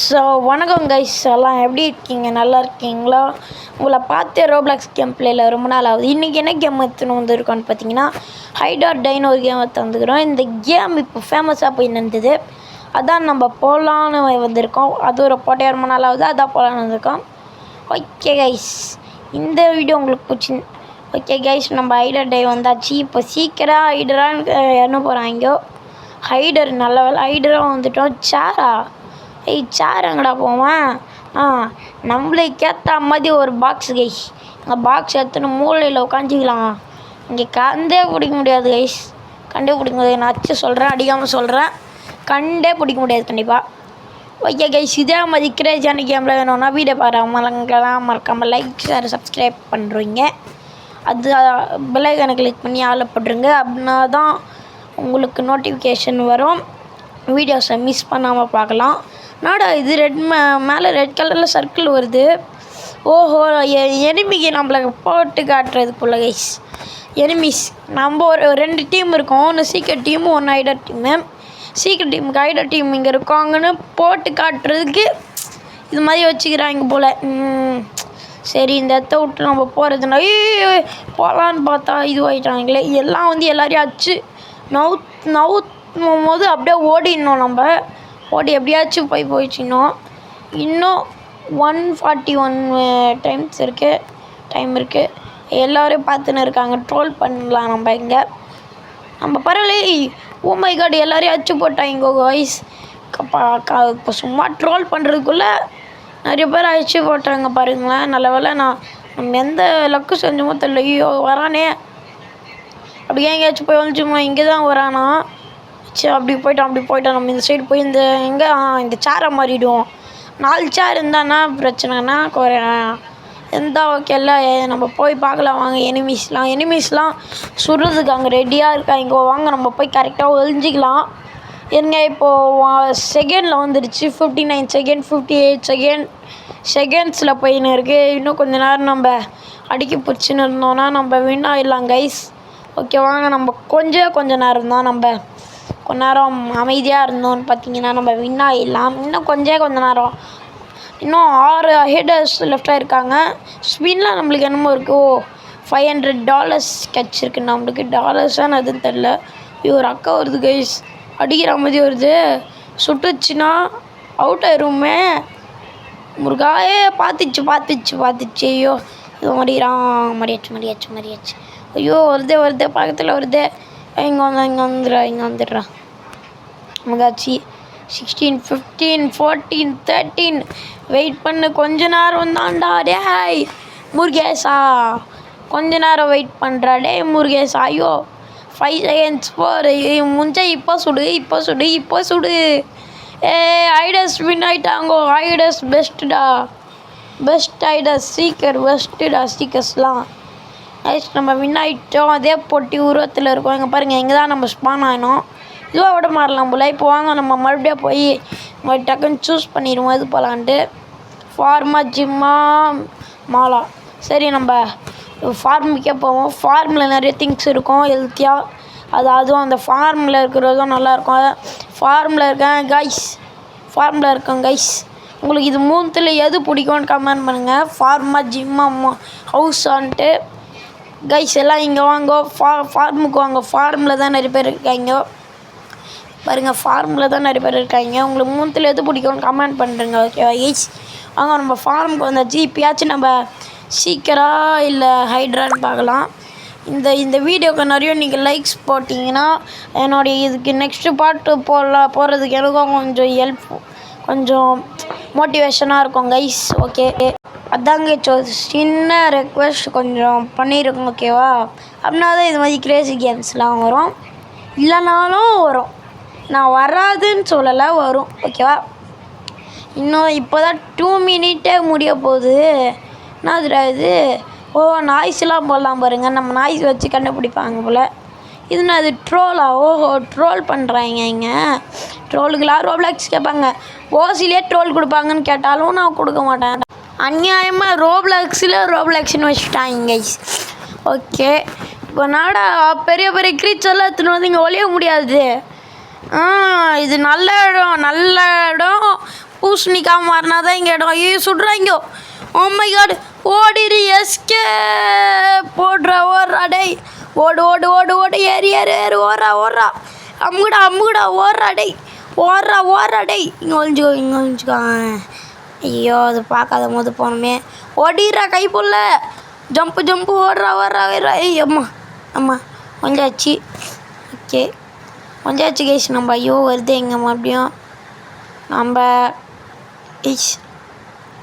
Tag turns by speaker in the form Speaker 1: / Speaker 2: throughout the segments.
Speaker 1: So வணக்கம் guys, எல்லாம் எப்படி இருக்கீங்க? நல்லா இருக்கீங்களா? உங்களை பார்த்து ரோப்ளாக்ஸ் கேம் பிளேயில் ரொம்ப நாள் ஆகுது. இன்றைக்கி என்ன கேம் எடுத்துன்னு வந்துருக்கோன்னு பார்த்தீங்கன்னா, ஹைட் ஆர் டைன்னு ஒரு கேம் எடுத்து வந்துக்கிறோம். இந்த கேம் இப்போ ஃபேமஸாக போய் நின்றுது. அதான் நம்ம போகலான்னு வந்திருக்கோம். அது ஒரு போட்டே ரொம்ப நாள் ஆகுது, அதான் போகலான்னு வந்திருக்கோம். ஓகே கைஸ், இந்த வீடியோ உங்களுக்கு பிடிச்சி ஓகே கைஸ், நம்ம ஹைடர் டை வந்தாச்சு. இப்போ சீக்கிரம் ஹைடரான்னு என்ன போகிறாங்க. ஹைடர் நல்ல வேலை, ஹைடராக வந்துட்டோம். சேரா சேர் எங்கடா போவேன்? நம்மளுக்கு ஏற்ற மாதிரி ஒரு பாக்ஸ் கைஸ். இந்த பாக்ஸ் எடுத்துன்னு மூளையில் உட்காந்துக்கலாம். இங்கே கண்டே பிடிக்க முடியாது கைஸ், கண்டே பிடிக்க முடியாது. நான் அச்சு சொல்கிறேன், அடிக்காமல் சொல்கிறேன், கண்டே பிடிக்க முடியாது கண்டிப்பாக. ஓகே கைஸ், இதே மாதிரி கிரேஜான கேமில் வேணும்னா வீடியோ பாருங்கலாம், மறக்காமல் லைக் ஷேர் சப்ஸ்கிரைப் பண்ணுறீங்க. அது பெல் ஐகானை கிளிக் பண்ணி ஆளில் போட்டுருங்க. அப்படின்னா தான் உங்களுக்கு நோட்டிஃபிகேஷன் வரும், வீடியோஸை மிஸ் பண்ணாமல் பார்க்கலாம். நாடா இது மேலே ரெட் கலரில் சர்க்கிள் வருது. ஓஹோ, எனிமிக்கு நம்மளை போட்டு காட்டுறது போல கைஸ். எனிமிஸ் நம்ம ஒரு 2 டீம் இருக்கோம், ஒன்று சீக்கிரம் டீமு, ஒன்று ஹைடர் டீமு. சீக்கிரம் டீமுக்கு ஹைடர் டீம் இங்கே இருக்காங்கன்னு போட்டு காட்டுறதுக்கு இது மாதிரி வச்சுக்கிறாங்க போல். சரி, இந்த இடத்த விட்டு நம்ம போகிறதுனா போகலான்னு பார்த்தா இதுவாகிட்டாங்களே. எல்லாம் எல்லாரையும் அச்சு நவுத்தும் போது அப்படியே ஓடிடணும். நம்ம ஓடி எப்படியாச்சும் போயிடுச்சின்னோம். இன்னும் 141 டைம் இருக்குது. எல்லோரும் பார்த்துன்னு இருக்காங்க. ட்ரோல் பண்ணலாம் நம்ம இங்கே. நம்ம பரவாயில்ல. ஓ மை காட், எல்லோரையும் அச்சு போட்டாங்க வாய்ஸ். இப்போ சும்மா ட்ரோல் பண்ணுறதுக்குள்ளே நிறைய பேர் அச்சு போட்டாங்க பாருங்களேன். நல்ல வேலை நம்ம எந்த லக்கு செஞ்சோமோ தெரியல. ஐயோ வரானே, அப்படியே எங்கேயாச்சும் போய் வந்துச்சுமா. இங்கே தான் வரானா. சரி, அப்படி போயிட்டோம். நம்ம இந்த சைடு போய் இந்த சேரை மாறிடுவோம். 4 சேர் இருந்தானா பிரச்சனைனா எந்த ஓகே இல்லை. நம்ம போய் பார்க்கலாம் வாங்க. எனிமீஸ்லாம் சுடுறதுக்கு அங்கே ரெடியாக இருக்காங்க. வாங்க நம்ம போய் கரெக்டாக ஒழிஞ்சிக்கலாம். என்ன இப்போது செகண்டில் வந்துடுச்சு. 59 செகண்ட், 58 செகண்ட்ஸில் போயின்னு இருக்குது. இன்னும் கொஞ்சம் நேரம் நம்ம அடிக்க பிடிச்சின்னு இருந்தோன்னா நம்ம வின் ஆகிடலாம் கைஸ். ஓகே வாங்க, நம்ம கொஞ்சம் நேரம் தான், நம்ம கொஞ்ச நேரம் அமைதியாக இருந்தோன்னு பார்த்தீங்கன்னா நம்ம வின் ஆகிடலாம். இன்னும் கொஞ்சம் நேரம். இன்னும் 6 ஹெடர்ஸ் லெஃப்டாக இருக்காங்க. ஸ்பின்னில் நம்மளுக்கு என்னமோ இருக்குது. $500 கிடச்சிருக்கு நம்மளுக்கு. டாலர்ஸான்னு எதுவும் தெரில. ஒரு அக்கா வருது கைஸ், அடிக்கிற மாதிரி வருது. சுட்டுச்சுன்னா அவுட் ஆயிருமே. முருகாயே பார்த்துச்சு. ஐயோ, இது மறியாச்சு. ஐயோ வருது பக்கத்தில் வருது. இங்கே வந்துடுறா. அதாச்சு 16, 15, 14, 13. வெயிட் பண்ணு, கொஞ்ச நேரம் தான்டா டேய் முருகேசா. கொஞ்ச நேரம் வெயிட் பண்ணுறா டேய் முருகேசா. ஐயோ 5 செகண்ட்ஸ் 4. முஞ்ச இப்போ சுடு. ஐடஸ் வின் ஆகிட்டாங்கோ. ஐடஸ் பெஸ்ட் ஐடஸ் சீக்கர்ஸ்லாம் நம்ம வின் ஆகிட்டோம். அதே போட்டி உருவத்தில் இருக்கோம். இங்கே பாருங்கள், இங்கே தான் நம்ம ஸ்பான் ஆகினோம். இதுவாக விட மாறலாம் போல். இப்போ வாங்க நம்ம மறுபடியும் போய் டக்குன்னு சூஸ் பண்ணிடுவோம் எது போகலான்ட்டு. ஃபார்மா, ஜிம்மா, மாலா. சரி, நம்ம ஃபார்முக்கே போவோம். ஃபார்மில் நிறைய திங்ஸ் இருக்கும் ஹெல்த்தியாக. அதுவும் அந்த ஃபார்மில் இருக்கிறதும் நல்லாயிருக்கும். ஃபார்மில் இருக்கேன் கைஸ். உங்களுக்கு இது 3ல் எது பிடிக்கும்னு கமெண்ட் பண்ணுங்கள். ஃபார்மா, ஜிம்மா, ஹவுஸான்ட்டு கைஸ். எல்லாம் இங்கே வாங்க, ஃபார்முக்கு வாங்க. ஃபார்மில் தான் நிறைய பேர் இருக்காங்க பாருங்கள். உங்களுக்கு 3ல் எது பிடிக்கும்னு கமெண்ட் பண்ணுறேங்க. ஓகேவா கைஸ், வாங்க நம்ம ஃபார்முக்கு வந்தாச்சு. இப்போயாச்சும் நம்ம சீக்கிரம் இல்லை ஹைட்ரான்னு பார்க்கலாம். இந்த வீடியோக்கு நிறைய நீங்கள் லைக்ஸ் போட்டிங்கன்னா என்னுடைய இதுக்கு நெக்ஸ்ட்டு பார்ட்டு போடுறதுக்கு எனக்கும் கொஞ்சம் மோட்டிவேஷனாக இருக்கும் கைஸ். ஓகே, அதாங்க சின்ன ரெக்வெஸ்ட் கொஞ்சம் பண்ணியிருக்கோம். ஓகேவா, அப்படின்னா தான் இது மாதிரி கிரேசி கேம்ஸ்லாம் வரும். இல்லைனாலும் வரும், நான் வராதுன்னு சொல்லலை, வரும். ஓகேவா, இன்னும் இப்போ தான் 2 மினிட்டே முடிய போகுது. என்னதுடா இது? ஓ, நாய்ஸ்லாம் போடலாம் பாருங்கள். நம்ம நாய்ஸ் வச்சு கண்டுபிடிப்பாங்க போல். அது ட்ரோலா? ஓஹோ, ட்ரோல் பண்ணுறாங்க இங்கே. ட்ரோலுக்கெல்லாம் ரோப்ளாக்ஸ் கேட்பாங்க. ஓசிலே ட்ரோல் கொடுப்பாங்கன்னு கேட்டாலும் நான் கொடுக்க மாட்டேன். அநியாயமாக ரோப்ளாக்ஸ்னு வச்சுட்டாங்க கைஸ். ஓகே, இப்போ பெரிய க்ரீச்சர்லாம் எடுத்துன்னு வந்து இங்கே ஒழிய முடியாது. இது நல்ல இடம். பூசணிக்காய் மாறினா தான் இங்கே இடம். ஐயோ சுடுறாங்க. ஓ மை காட், ஓடிடு, எஸ்கே போடுறா, ஓடுறா டேய், ஓடு ஓடு ஓடு ஓடு, ஏறி ஏறி ஏறி, ஓடுறா ஓடுறா, அம்முடா அம்முடா, ஓடுறா டேய், ஓடுறா ஓடுறா டேய். இங்கே ஒழிஞ்சுக்கோ. ஐயோ அது பார்க்காத போது போனோமே. ஓடிடுறா கை போடல, ஜம்ப்பு ஜம்ப்பு, ஓடுறா ஓடுறா ஓடுறா. ஐய் அம்மா அம்மா கொஞ்சாச்சு. ஓகே கொஞ்சாச்சு கைஸ் நம்ம. ஐயோ வருது எங்கே மறுபடியும் நம்ம.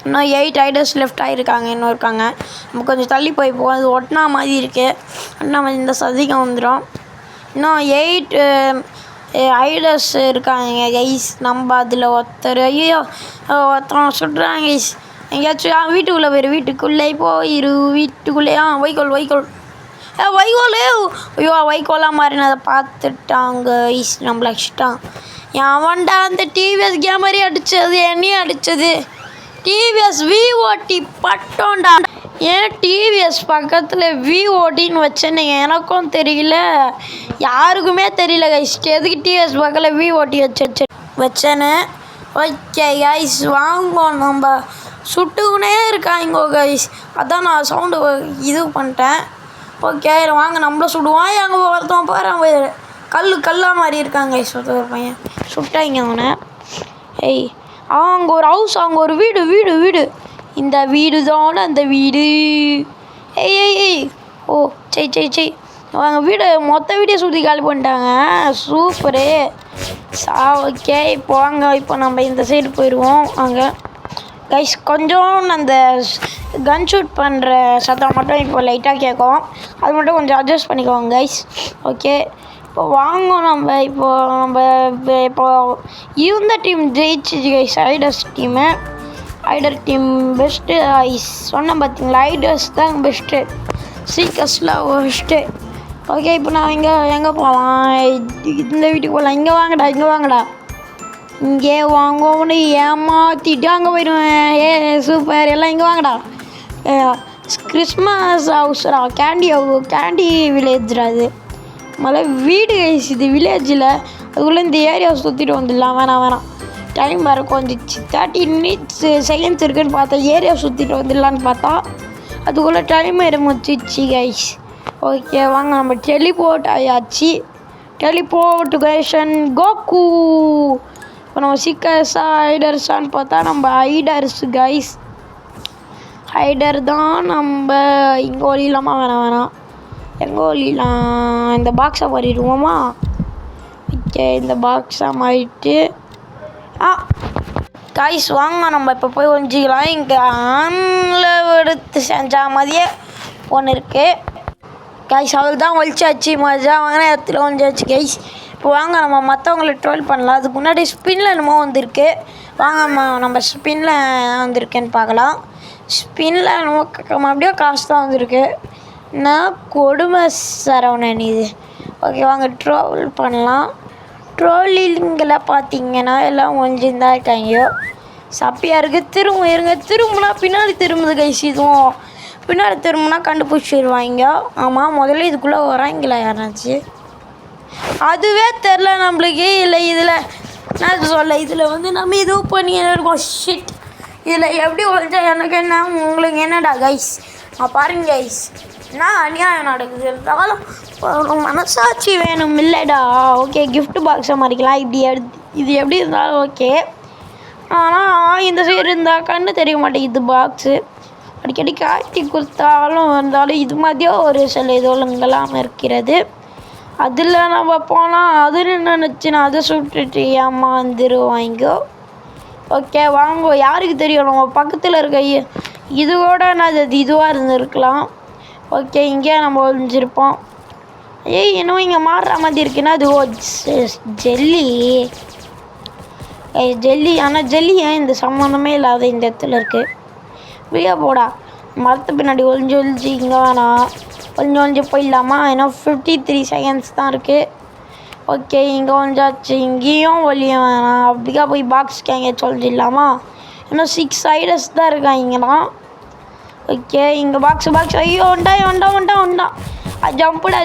Speaker 1: இன்னும் 8 ஐடர்ஸ் லெஃப்ட் ஆகிருக்காங்க, இன்னும் இருக்காங்க. நம்ம கொஞ்சம் தள்ளி போய் அது ஒட்டினா மாதிரி இருக்குது. ஒட்டினா மாதிரி இந்த சதிக்கம் வந்துடும். இன்னும் 8 ஐடர்ஸ் இருக்காங்க கைஸ். நம்ம அதில் ஒருத்தர், ஐயோ ஒருத்தன் சுடுறாங்க கைஸ். எங்கேயாச்சும் வீட்டுக்குள்ளே போயிரு, வீட்டுக்குள்ளே போயிரு, வீட்டுக்குள்ளே. வைக்கோல் வைக்கோல் வைகோல். ஐயோ வைக்கோலாக மாறினதை பார்த்துட்டாங்க கைஸ், நம்மள அடிச்சிட்டான். அவன்டா அந்த டிவிஎஸ் கேமரி அடித்தது, என்னையும் அடித்தது. டிவிஎஸ் விஓடி பட்டோண்டா. ஏன் டிவிஎஸ் பக்கத்தில் விஓடின்னு வச்சேன்னு எனக்கும் தெரியல, யாருக்குமே தெரியல கைஸ். எதுக்கு டிவிஎஸ் பக்கத்தில் விஓடி வச்சேன்னு. ஓகே கைஸ் வாங்குவோம். நம்ம சுட்டுக்குனே இருக்காங்க கைஸ், அதான் நான் சவுண்டு இது பண்ணிட்டேன். ஓகே வாங்க நம்மளும் சுடுவோம். எங்கே ஒருத்தவன் பாரு, கல்லாக மாதிரி இருக்காங்க கைஸ். ஒரு பையன் சுட்டாங்க அவனை. ஏய் அங்கே ஒரு ஹவுஸ், அங்கே ஒரு வீடு வீடு வீடு. இந்த வீடு தானே அந்த வீடு. ஏய் ஏய் ஏய் ஓ செய் அவங்க வீடு மொத்த வீடியோ சுற்றி காலி பண்ணிட்டாங்க. சூப்பரு ஓகே இப்போ வாங்க, இப்போ நம்ம இந்த சைடு போயிடுவோம். அங்கே கைஸ் கொஞ்சம் அந்த கன் ஷூட் பண்ணுற சத்தம் மட்டும் இப்போ லைட்டாக கேட்கும், அது மட்டும் கொஞ்சம் அட்ஜஸ்ட் பண்ணிக்குவோங்க கைஸ். ஓகே இப்போ வாங்க நம்ம இப்போ இந்த team ஜெயிச்சிச்சு guys, ஐடர்ஸ் team. ஐடர் team best ice சொன்னேன் பார்த்தீங்களா, ஐடர்ஸ் தான் பெஸ்ட்டு, சீக்கர்ஸில் ஃபஸ்ட்டு. ஓகே இப்போ நான் எங்கே போகலாம், இந்த வீட்டுக்கு போகலாம். இங்கே வாங்கடா இங்கே வாங்கன்னு ஏமாற்றிட்டு அங்கே போயிடுவேன். சூப்பர், எல்லாம் இங்கே வாங்கடா. கிறிஸ்மஸ் ஹவுஸ்ரா, கேண்டி வில்லேஜ்ரா. அது மழை வீடு கைஸ், இது வில்லேஜில். அதுக்குள்ளே இந்த ஏரியாவை சுற்றிட்டு வந்துடலாம். வேணாம் டைம் வேறு கொஞ்சிச்சு, 30 செகண்ட்ஸ் இருக்குதுன்னு பார்த்தா ஏரியாவை சுற்றிட்டு வந்துடலான்னு பார்த்தா அதுக்குள்ளே டைம் முடிச்சிச்சு கைஸ். ஓகே வாங்க நம்ம டெலிபோர்ட் ஆயாச்சு. டெலிபோர்ட்டுகேஷன் கோகு. இப்போ நம்ம சீக்கர்ஸா ஐடர்ஸான்னு பார்த்தா நம்ம ஐடர்ஸ் கைஸ். ஐடர் தான் நம்ம. இங்கே ஒழிலாமா? வேணாம் எங்கே ஒழிலாம்? இந்த பாக்ஸை மாறிடுவோமா? ஓகே இந்த பாக்ஸை மாறிட்டு கைஸ் வாங்க நம்ம இப்போ போய் ஒழிஞ்சிக்கலாம். இங்கே ஆன்ல எடுத்து செஞ்சா மாதிரியே ஒன்று இருக்குது கைஸ். அவள் தான் ஒழிச்சாச்சு, மஜா வாங்கின இடத்துல ஒழிஞ்சாச்சு கைஸ். இப்போ வாங்க நம்ம மற்றவங்களை ட்ரோல் பண்ணலாம். அதுக்கு முன்னாடி ஸ்பின்னில் என்னமோ வந்திருக்கு. வாங்க நம்ம ஸ்பின்னில் வந்திருக்கேன்னு பார்க்கலாம். ஸ்பின்னில் என்னமோ அப்படியே காசு தான் வந்திருக்கு. நான் கொடுமை சரவணன் இது. ஓகே வாங்க ட்ரோல் பண்ணலாம். ட்ரோலிங்கில் பார்த்தீங்கன்னா எல்லாம் ஒழிஞ்சுன்னு இருக்காங்க. சப்பியாக இருக்குது. திரும்புனா பின்னாடி திரும்புது கைஸ். இதுவும் பின்னாடி திரும்பினா கண்டுபிடிச்சிடுவாங்க. ஆமாம் முதல்ல இதுக்குள்ளே வராங்களா யாராச்சும்? அதுவே தெரில நம்மளுக்கு. இல்லை இதில் நான் சொல்ல, இதில் நம்ம இதுவும் பண்ணி இருக்கோம். ஷிட், இதில் எப்படி ஒழிச்சா எனக்கு என்ன, உங்களுக்கு என்னடா கைஸ்? பாருங்க கைஸ், என்ன அநியாயம் நடக்குது. இருந்தாலும் ஒரு மனசாட்சி வேணும் இல்லைடா. ஓகே கிஃப்ட் பாக்ஸை மறிக்கலாம். இது எப்படி இருந்தாலும் ஓகே. ஆனால் இந்த சைடு இருந்தால் கண்ணு தெரிய மாட்டேங்குது பாக்ஸு. அடிக்கடி காட்டி கொடுத்தாலும் இருந்தாலும் இது மாதிரியே ஒரு சில இதெல்லாம் இருக்கிறது. அதில் நம்ம போனால் அது நினச்சினா அதை சுட்டுட்டு ஏமாந்துருவாங்க. ஓகே வாங்க, யாருக்கு தெரியும் நம்ம பக்கத்தில் இருக்க இது கூட அது இதுவாக இருந்திருக்கலாம். ஓகே இங்கே நம்ம ஒழிஞ்சிருப்போம். இன்னும் இங்கே மாறுற மாதிரி இருக்குன்னா அது ஜெல்லி. ஆனால் ஜெல்லி ஏன் இந்த சம்மந்தமே இல்லாத இந்த இடத்துல இருக்குது. வெளியே போடா, மரத்து பின்னாடி ஒழிஞ்சு இங்கே வேணாம். ஒழிஞ்சு போயிடலாமா? ஏன்னா 53 செகண்ட்ஸ் தான் இருக்குது. ஓகே இங்கே ஒழிஞ்சாச்சு, இங்கேயும் ஒழிய வேணாம். அப்படிக்கா போய் பாக்ஸ்க்கு எங்கேயாச்சும் ஒழிஞ்சிடலாமா? இன்னும் 6 ஐடர்ஸ் தான் இருக்காங்கன்னா. ஓகே இங்கே பாக்ஸ். ஐயோ ஒண்டா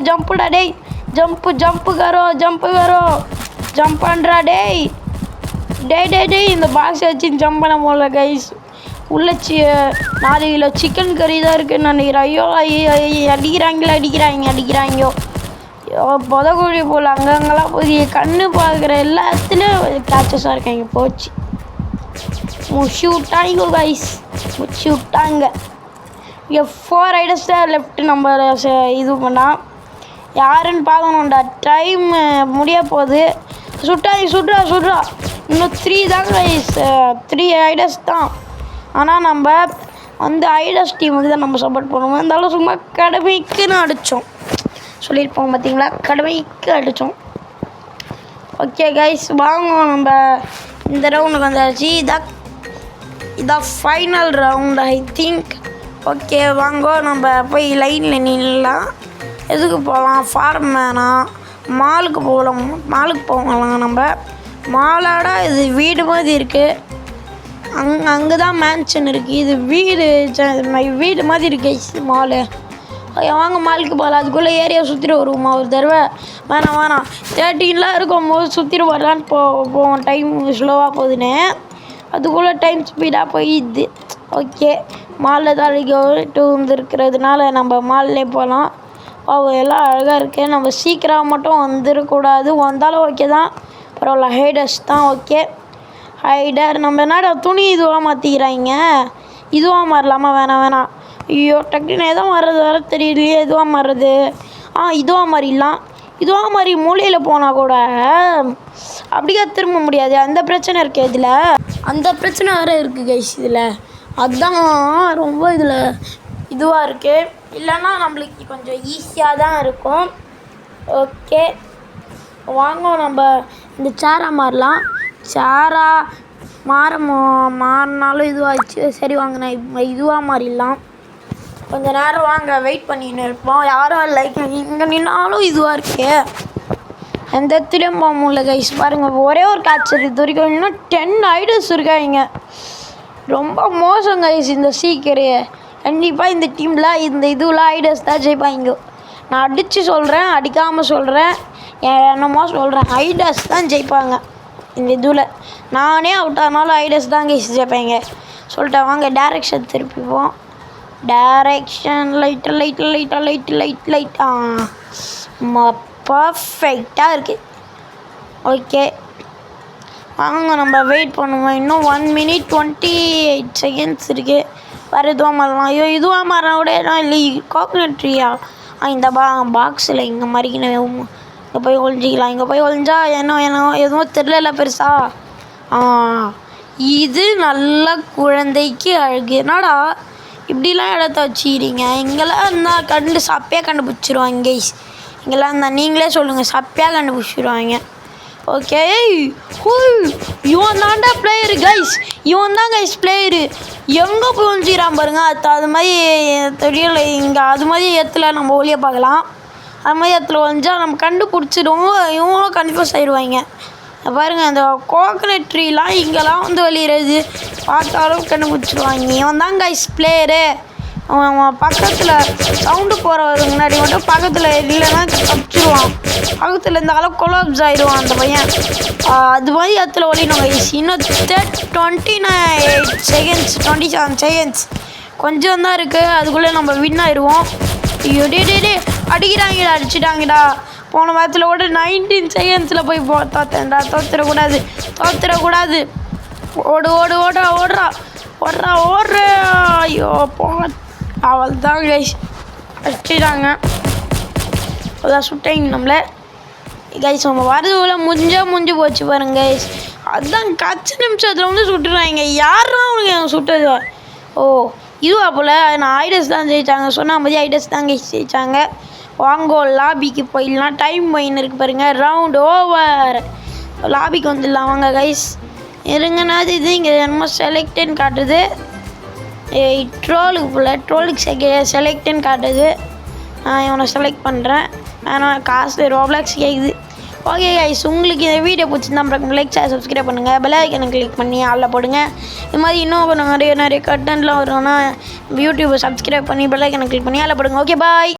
Speaker 1: ஜம்ப்புடா டேய். ஜம்ப் கரோ ஜம்ப் பண்ணுறா டேய். டே இந்த பாக்ஸ் வச்சு ஜம்ப் பண்ண போகல கைஸ். உள்ள 4 கிலோ சிக்கன் கறி தான் இருக்குன்னு நினைக்கிறேன். ஐயோ அடிக்கிறாங்க புதக்குழி போல் அங்கங்கெல்லாம் போய் கண்ணு பார்க்குற எல்லா இடத்துலையும் கேச்சஸாக இருக்காங்க. போச்சு முடிச்சு விட்டாங்க கைஸ், முடிச்சு விட்டாங்க. இங்கே 4 ஐடஸ் தான் லெஃப்ட். நம்ம இது பண்ணால் யாருன்னு பார்க்கணுண்டா. டைம் முடிய போகுது. சுட்றா இன்னும் 3 தான் கைஸ். 3 ஐடஸ் தான். ஆனால் நம்ம வந்து ஐடஸ் டீமுக்கு தான் நம்ம சப்போர்ட் பண்ணுவோம். இருந்தாலும் சும்மா கடமைக்குன்னு அடித்தோம். சொல்லியிருப்போம் பார்த்தீங்களா, கடமைக்கு அடித்தோம். ஓகே கைஸ், வாங்க நம்ம இந்த ரவுண்டுக்கு வந்தாச்சு. இதான் final round I think. Okay வாங்க நம்ம போய் லைனில் நின்னலாம். எதுக்கு போகலாம்? ஃபார்ம் வேணாம், மாலுக்கு போகலாம். நம்ம மாலாட இது வீடு மாதிரி இருக்குது. அங்கே தான் மேன்ஷன் இருக்குது. இது வீடு மாதிரி இருக்குது மாலு. வாங்க மாலுக்கு போகலாம். அதுக்குள்ளே ஏரியா சுற்றிட்டு வருவோமா ஒரு தடவை? வேணாம் 13 இருக்கும்போது சுற்றிட்டு வரலான்னு போவோம். டைம் ஸ்லோவாக போகுதுன்னு அதுக்குள்ளே டைம் ஸ்பீடாக போயிடுது. ஓகே, மாலில் தான் வந்துருக்கிறதுனால நம்ம மால்லே போகலாம். எல்லாம் அழகாக இருக்குது. நம்ம சீக்கிரம் மட்டும் வந்துடக்கூடாது. வந்தாலும் ஓகே தான், பரவாயில்ல. ஹைடர்ஸ் தான் ஓகே. ஹைடர் நம்ம என்னடா துணி இதுவாக மாற்றிக்கிறாங்க. இதுவாக மாறலாமா? வேணாம். ஐயோ டக்குன்னு எதோ மாறுறது வர தெரியலையே. இதுவாக மாறுறது. இதுவாக மாறிடலாம். இதுவாக மாதிரி மூலையில் போனால் கூட அப்படியே திரும்ப முடியாது. அந்த பிரச்சனை இருக்குது இதில். அந்த பிரச்சனை வேறு இருக்குது கைஸ் இதில். அதுதான் ரொம்ப இதில் இதுவாக இருக்குது. இல்லைன்னா நம்மளுக்கு கொஞ்சம் ஈஸியாக தான் இருக்கும். ஓகே வாங்க நம்ம இந்த சேராக மாறலாம். மாறினாலும் இதுவாகிடுச்சு. சரி வாங்க, நான் இதுவாக மாறிடலாம். கொஞ்சம் நேரம் வாங்க வெயிட் பண்ணின்னு இருப்போம். யாரும் இல்லை. இங்கே நின்னாலும் இதுவாக இருக்கே. எந்த இடத்துலையும் போக முடியல கைஸ். பாருங்கள், ஒரே ஒரு கேட்ச் இது வரைக்கும். இன்னும் 10 ஐடல்ஸ் இருக்காங்க. ரொம்ப மோசம் கைஸ் இந்த சீக்கிரம். கண்டிப்பாக இந்த டீமில் இந்த இதுவில் ஐடல்ஸ் தான் ஜெயிப்பாங்க. நான் அடித்து சொல்கிறேன், அடிக்காமல் சொல்கிறேன், என்னமோ சொல்கிறேன். ஐடல்ஸ் தான் ஜெயிப்பாங்க இந்த இதுவில். நானே அவுட் ஆனாலும் ஐடல்ஸ் தான் கைஸ் ஜெயிப்பாங்க சொல்லிட்டேன். வாங்க டேரெக்ஷன் திருப்பிப்போம். டேரெக்ஷன் லைட்டாக பர்ஃபெக்டாக இருக்குது. ஓகே வாங்க நம்ம வெயிட் பண்ணுவோம். இன்னும் 1 minute 28 seconds இருக்குது. வேறு இதுவாக மாறலாம். ஐயோ இதுவாக மாறினா கூட இல்லை. கோகனட் ட்ரீயா? இந்த பாக்ஸில் இங்கே மாதிரிக்கின இங்கே போய் ஒழிஞ்சிக்கலாம். இங்கே போய் ஒழிஞ்சா எதுவும் தெரியல பெருசா. இது நல்ல குழந்தைக்கு அழகு. என்னடா இப்படிலாம் இடத்த வச்சுக்கிறீங்க? இங்கெல்லாம் இருந்தால் சப்பையாக கண்டுபிடிச்சிருவாங்க கைஸ். இங்கெல்லாம் இருந்தால் நீங்களே சொல்லுங்கள், சப்பையாக கண்டுபிடிச்சிருவாங்க. ஓகே இவன் தாண்டா பிளேயரு கைஸ். இவன் தான் கைஸ் பிளேயரு. எங்கே போய் ஒழிஞ்சிக்கிறான் பாருங்கள். அது மாதிரி தெரியல. இங்கே அது மாதிரி இடத்துல நம்ம ஒளிய பார்க்கலாம். அது மாதிரி இடத்துல ஒழிஞ்சா நம்ம கண்டுபிடிச்சிடுவோம். இவங்களும் கன்ஃபியூஸ் ஆயிடுவாங்க. பாருங்கள், அந்த கோகனட் ட்ரீலாம் இங்கெல்லாம் வந்து வெளியிறது பார்த்தாலும் கண்டுபிடிச்சிடுவாங்க. இவன் தான் கைஸ் பிளேயரு. அவன் பக்கத்தில் சவுண்டு போகிறதுக்கு முன்னாடி மட்டும் பக்கத்தில் இல்லைன்னா தப்பிச்சிடுவான். பக்கத்தில் இருந்தாலும் கொலாப்ஸ் ஆகிடுவான் அந்த பையன். அது மாதிரி இடத்துல ஒழியணும் கைஸ். இன்னும் 29 seconds 27 seconds கொஞ்சம் தான் இருக்குது. அதுக்குள்ளே நம்ம வின் ஆயிடுவோம். ஐயோ டே அடிச்சிட்டாங்கடா. போன வாரத்தில் கூட 19 seconds போய் தோத்தேன்டா. தோத்துடக்கூடாது. ஓடுறா. ஐயோ அவள் தான் கைஸ் அடிச்சிட்டாங்க. அதான் சுட்டாங்க நம்மளை கைஸ். நம்ம வரதுக்குள்ள முடிஞ்சு போச்சு பாருங்க கைஸ். அதுதான் 10 நிமிஷத்தில் வந்து சுட்டுறாங்க. யாரும் அவனுக்கு சுட்டது? இதுவா போல். நான் ஐடஸ் தான் ஜெயித்தாங்க சொன்ன மாதிரி. ஐடஸ் தான் கைஸ் ஜெயித்தாங்க. வாங்கோ லாபிக்கு போயிடலாம். டைம் போயின்னு இருக்கு பாருங்கள். Round over. லாபிக்கு வந்துடலாம் வாங்க கைஸ். இருங்கனாது இது இங்கே என்னமோ செலக்டுன்னு காட்டுது. ட்ரோலுக்கு செலக்டுன்னு காட்டுது. நான் இவனை செலக்ட் பண்ணுறேன். ஆனால் காசு ரோப்ளாக்ஸ் கேட்குது. ஓகே கைஸ், உங்களுக்கு இந்த வீடியோ பிடிச்சிருந்தா லைக் சப்ஸ்கிரைப் பண்ணுங்கள். பெல் ஐக்கனை கிளிக் பண்ணி ஆளில் போடுங்க. இது மாதிரி இன்னும் நிறைய கண்டென்ட்லாம் வரும்னா யூடியூப்பை சப்ஸ்கிரைப் பண்ணி பெல் ஐக்கனை கிளிக் பண்ணி ஆளில் போடுங்க. Okay bye.